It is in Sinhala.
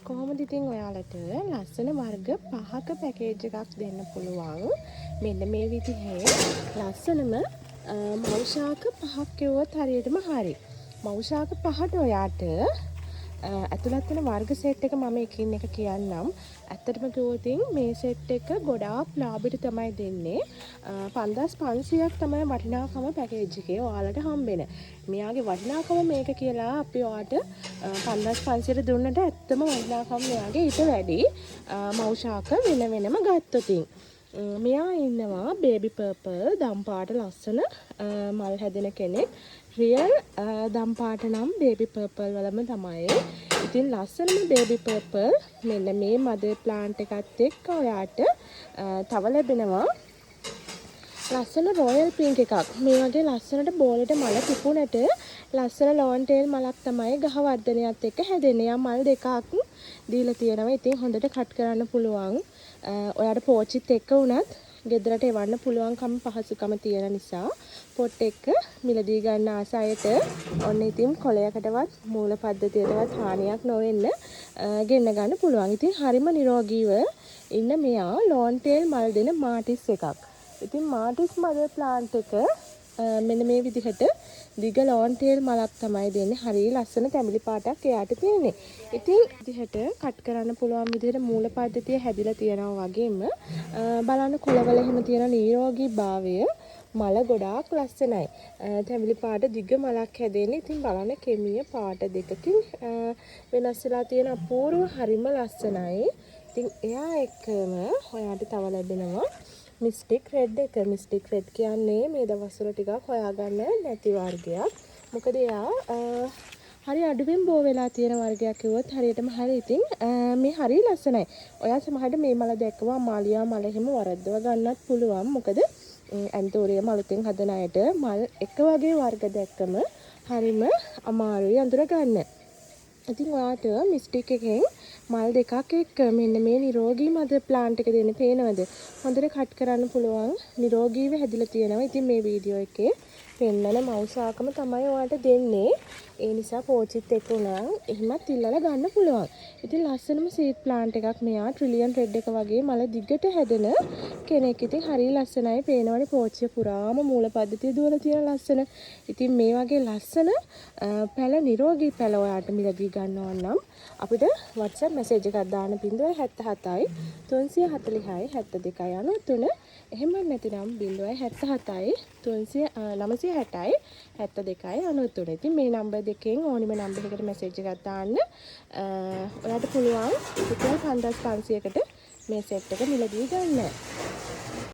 කොහොමද ඉතින් ඔයාලට ලස්සන වර්ග 5ක පැකේජ් එකක් දෙන්න පුළුවන්. මෙන්න මේ විදිහේ ලස්සනම මෞෂාක 5ක් කිව්වොත් හරියටම හරි. මෞෂාක 5ට ඔයාට ඇතුළත් වෙන වර්ග සෙට් එක මම එකින් එක කියන්නම්. ඇත්තටම කිව්වොත් මේ සෙට් එක ගොඩාක් ලාභෙට තමයි දෙන්නේ. 5500ක් තමයි වටිනාකම පැකේජ් එකේ ඔයාලට හම්බෙන. මෙයාගේ වටිනාකම මේක කියලා අපි ඔයාට 5500ට දුන්නට ඇත්තම වටිනාකම මෙයාගේ ඊට වැඩි මෞෂාක වෙන වෙනම ගත්තොත්. මෙයා ඉන්නවා බේබි පර්පල් දම් පාට ලස්සන මල් හැදෙන කෙනෙක්. රියල් දම් පාට නම් බේබි පර්පල් වලම තමයි. ඉතින් ලස්සනම බේබි පර්පල් මෙන්න මේ මදර් ප්ලාන්ට් එකත් එක්ක ඔයාට තව ලැබෙනවා ලස්සන රොයල් පින්ක් එකක්. මේ වගේ ලස්සනට බෝලෙට මල පිපුණට ලස්සන ලෝන් ටේල් මලක් තමයි ගහ වර්ධනයත් එක්ක හැදෙන්නේ. යා මල් දෙකක් දීලා තියෙනවා. ඉතින් හොඳට කට් කරන්න පුළුවන්. ඔයාට පෝච්චිත් එක්ක උනත් ගෙදරට එවන්න පුළුවන්කම පහසුකම තියෙන නිසා පොට් එක මිලදී ගන්න ආස අයට ඔන්න ඉතින් කොලයකටවත් මූල පද්ධතියටවත් හානියක් නොවෙන්න ගෙන්න ගන්න පුළුවන්. ඉතින් හරිම නිරෝගීව ඉන්න මෙයා ලෝන් ටේල් මල් දෙන මාටිස් එකක්. ඉතින් මාටිස් මදර් ප්ලාන්ට් එක මෙන්න මේ විදිහට දිග ලෝන් ටේල් මලක් තමයි දෙන්නේ. හරිය ලස්සන තැඹිලි පාටක් එයාට තියෙන්නේ. ඉතින් විදිහට කට් කරන්න පුළුවන් විදිහට මූල පද්ධතිය හැදිලා තියෙනවා වගේම බලන්න කොළවල එහෙම තියෙන නිරෝගී භාවය මල ගොඩාක් ලස්සනයි. තැඹිලි පාට දිග මලක් හැදෙන්නේ. ඉතින් බලන්න කෙමිය පාට දෙකකින් වෙනස් වෙලා තියෙන අපූර්ව හරිම ලස්සනයි. ඉතින් එයා එක්කම ඔයාට තව ලැබෙනවා මිස්ටික් රෙඩ් එක. මිස්ටික් රෙඩ් කියන්නේ මේ දවස්වල ටිකක් හොයාගන්න නැති වර්ගයක්. මොකද එයා හරි අඩුවෙන් බෝ වෙලා තියෙන වර්ගයක් කිව්වොත් හරියටම හරි. ඉතින් මේ හරි ලස්සනයි. ඔයා සමහරට මේ මල දැක්කම මාලියා මල එහෙම වරද්දව ගන්නත් පුළුවන්. මොකද ඇන්තෝරියම් අලුතෙන් හදන අයට මල් එක වගේ වර්ග දැක්කම හරිම අමාරුයි අඳුර ගන්න. ඉතින් ඔයාට මිස්ටික් එකෙන් මල් දෙකක් එක්ක මෙන්න මේ නිරෝගී මදර් ප්ලාන්ට් එක දෙන්න පේනවද? හොඳට කට් කරන්න පුළුවන්. නිරෝගීව හැදිලා තියෙනවා. ඉතින් මේ වීඩියෝ එකේ පෙන්නන මෞෂාකම තමයි ඔයාට දෙන්නේ. ඒ නිසා පෝච්චිත් එක්ක උනා එහෙමත් ඉල්ලලා ගන්න පුළුවන්. ඉතින් ලස්සනම සීඩ් ප්ලාන්ට් එකක් මෙයා ට්‍රිලියන් රෙඩ් එක වගේ මල දිගට හැදෙන කෙනෙක්. ඉතින් හරිය ලස්සනයි. පේනවනේ පෝච්චිය පුරාම මූල පද්ධතිය දුවලා තියෙන ලස්සන. ඉතින් මේ වගේ ලස්සන පැල නිරෝගී පැල ඔයාට මිලදී ගන්නවා නම් අපිට WhatsApp මැසේජ් එකක් දාන්න 077යි 340යි 7293. එහෙම නැතිනම් 077යි 960යි 7293. ඉතින් මේ නම්බර් දෙකෙන් ඕනිම නම්බර් එකකට මැසේජ් එකක් දාන්න. ඔයාලට පුළුවන් රුපියල් 5500කට මේ සෙට් එක මිලදී ගන්න.